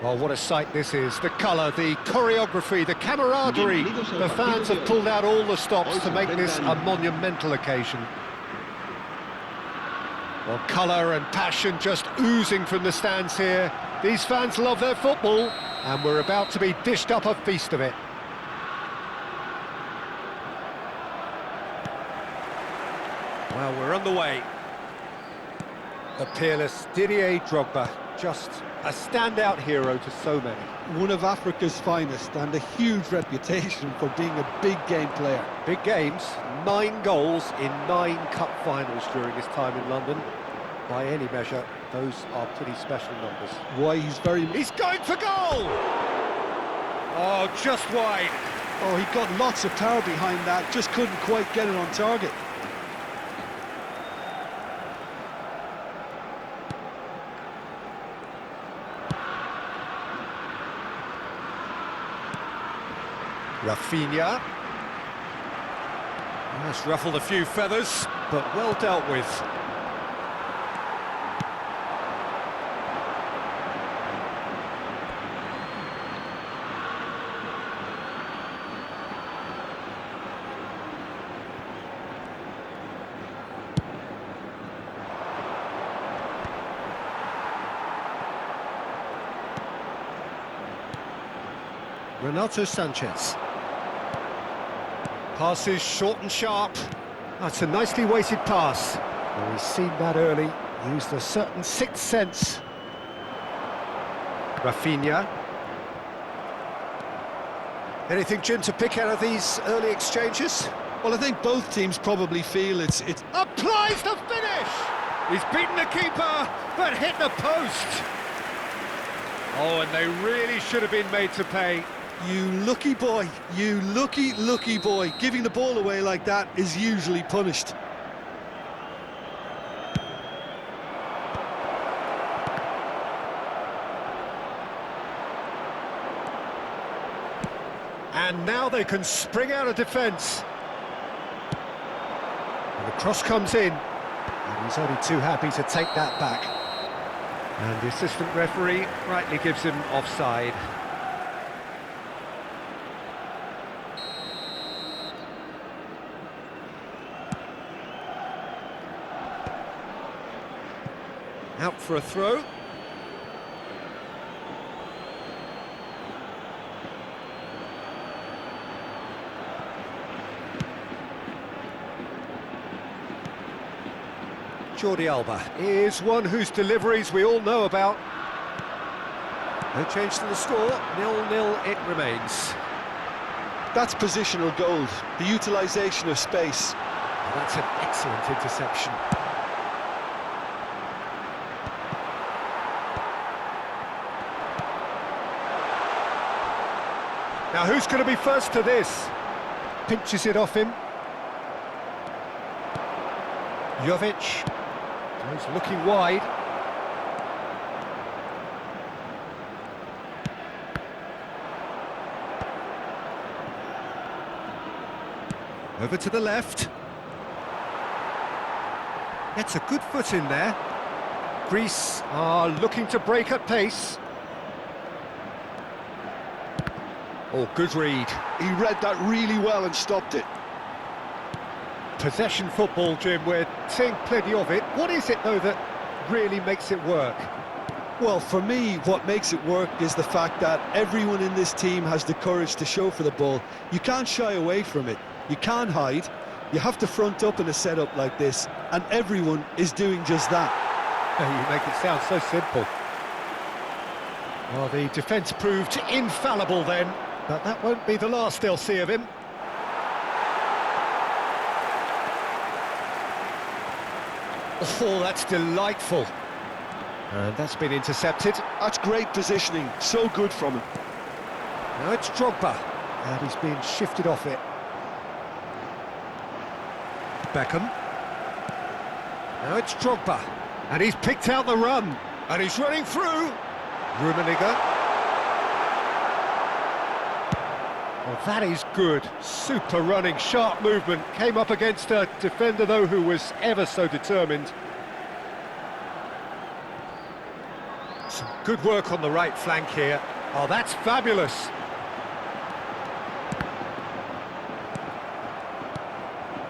Well, what a sight this is. The colour, the choreography, the camaraderie. The fans have pulled out all the stops to make this a monumental occasion. Well, colour and passion just oozing from the stands here. These fans love their football, and we're about to be dished up a feast of it. Well, we're on the way. The peerless Didier Drogba, just a standout hero to so many. One of Africa's finest and a huge reputation for being a big game player. Big games, 9 goals in 9 cup finals during his time in London. By any measure, those are pretty special numbers. Why, He's going for goal! Oh, just wide. Oh, he got lots of power behind that, just couldn't quite get it on target. Rafinha. That's ruffled a few feathers, but well dealt with. Renato Sanchez. Passes short and sharp. That's a nicely weighted pass. Well, he's seen that early, used a certain sixth sense. Rafinha. Anything, Jim, to pick out of these early exchanges? Well, I think both teams probably feel it's... Applies the finish! He's beaten the keeper, but hit the post. Oh, and they really should have been made to pay. You lucky boy, you lucky boy. Giving the ball away like that is usually punished. And now they can spring out of defence. And the cross comes in, and he's only too happy to take that back. And the assistant referee rightly gives him offside. Out for a throw. Jordi Alba is one whose deliveries we all know about. No change to the score, 0-0 it remains. That's positional gold, the utilisation of space. Well, that's an excellent interception. Now who's going to be first to this? Pinches it off him. Jovic. He's looking wide. Over to the left. Gets a good foot in there. Greece are looking to break at pace. Oh, good read. He read that really well and stopped it. Possession football, Jim, we're seeing plenty of it. What is it, though, that really makes it work? Well, for me, what makes it work is the fact that everyone in this team has the courage to show for the ball. You can't shy away from it. You can't hide. You have to front up in a setup like this, and everyone is doing just that. You make it sound so simple. Well, the defence proved infallible then, but that won't be the last they'll see of him. Oh, that's delightful. And that's been intercepted. That's great positioning, so good from him. Now it's Drogba, and he's being shifted off it. Beckham. Now it's Drogba, and he's picked out the run, and he's running through. Rummenigge. Well, that is good. Super running, sharp movement. Came up against a defender, though, who was ever so determined. Some Good work on the right flank here. Oh, that's fabulous.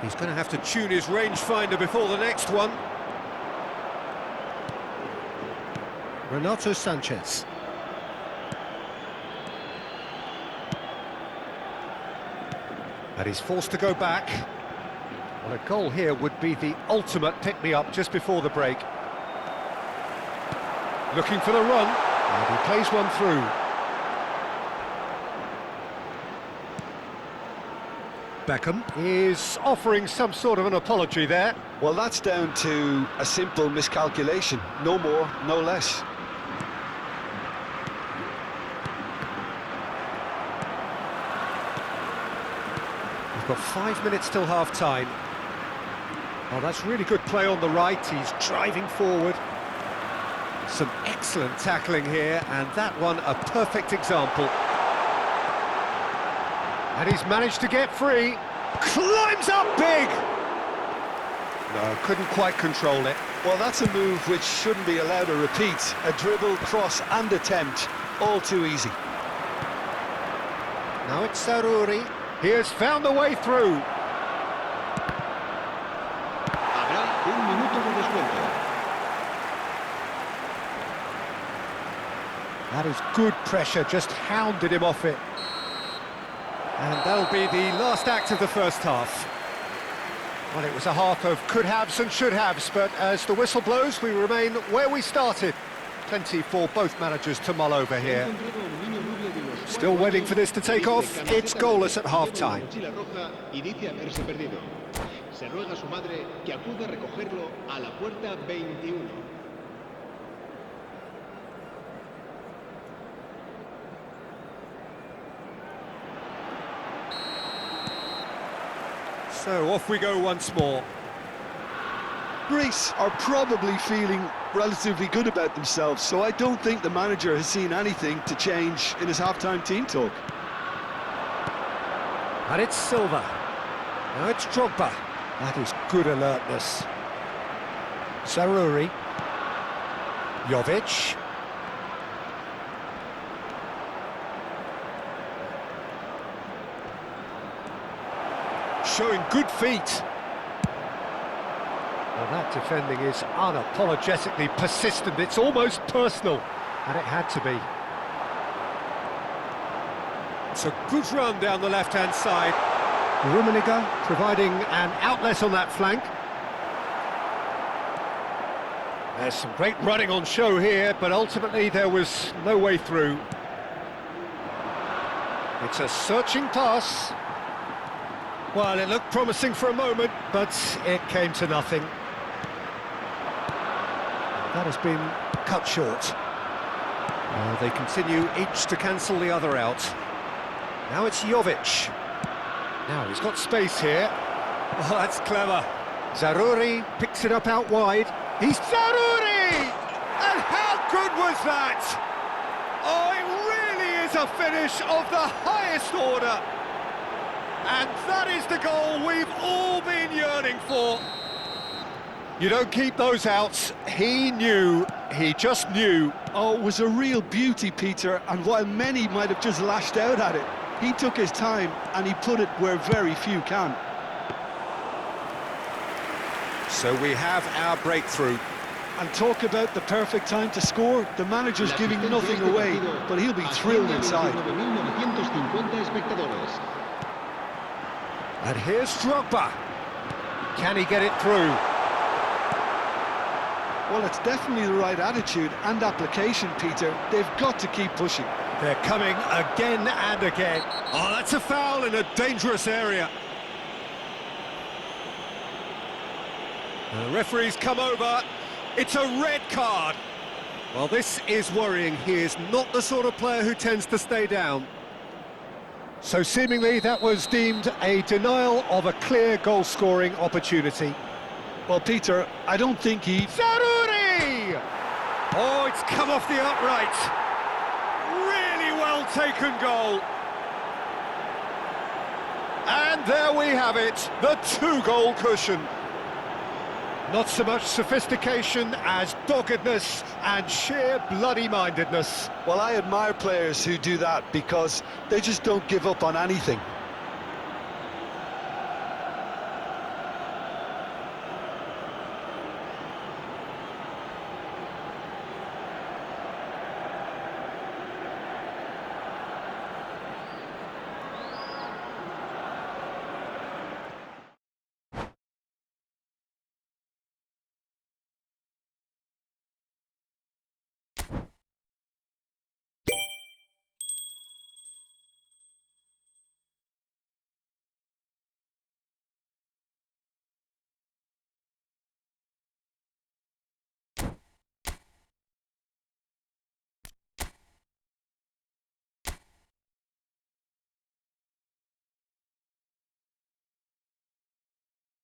He's going to have to tune his rangefinder before the next one. Renato Sanchez. And he's forced to go back. Well, a goal here would be the ultimate pick-me-up just before the break. Looking for the run, and he plays one through. Beckham is offering some sort of an apology there. Well, that's down to a simple miscalculation. No more, no less. We've got 5 minutes till half-time. Oh, that's really good play on the right. He's driving forward. Some excellent tackling here, and that one a perfect example. And he's managed to get free. Climbs up big! No, couldn't quite control it. Well, that's a move which shouldn't be allowed to repeat. A dribble, cross and attempt, all too easy. Now it's Saruri. He has found the way through. Habrá un minuto de descuento. That is good pressure, just hounded him off it. And that'll be the last act of the first half. Well, it was a half of could-haves and should-haves, but as the whistle blows, we remain where we started. Plenty for both managers to mull over here. Still waiting for this to take off. It's goalless at half-time. Se ruega a su madre que acuda a recogerlo a la puerta 21. So off we go once more. Greece are probably feeling relatively good about themselves, so I don't think the manager has seen anything to change in his half-time team talk. And it's Silva. Now it's Drogba. That is good alertness. Saruri. Jovic. Showing good feet. Well, that defending is unapologetically persistent. It's almost personal, and it had to be. It's a good run down the left-hand side. Rummenigge providing an outlet on that flank. There's some great running on show here, but ultimately there was no way through. It's a searching pass. Well, it looked promising for a moment, but it came to nothing. That has been cut short. They continue each to cancel the other out. Now it's Jovic. Now he's got space here. Oh, that's clever. Zaruri picks it up out wide. He's Zaruri! And how good was that? Oh, it really is a finish of the highest order. And that is the goal we've all been yearning for. You don't keep those out. He knew, he just knew. Oh, it was a real beauty, Peter, and while many might have just lashed out at it, he took his time and he put it where very few can. So we have our breakthrough. And talk about the perfect time to score. The manager's giving nothing away, but he'll be thrilled inside. And here's Drogba. Can he get it through? Well, it's definitely the right attitude and application, Peter. They've got to keep pushing. They're coming again and again. Oh, that's a foul in a dangerous area. The referee's come over. It's a red card. Well, this is worrying. He is not the sort of player who tends to stay down. So seemingly that was deemed a denial of a clear goal-scoring opportunity. Well, Peter, I don't think he... Saruri! Oh, it's come off the upright. Really well-taken goal. And there we have it, the two-goal cushion. Not so much sophistication as doggedness and sheer bloody-mindedness. Well, I admire players who do that because they just don't give up on anything.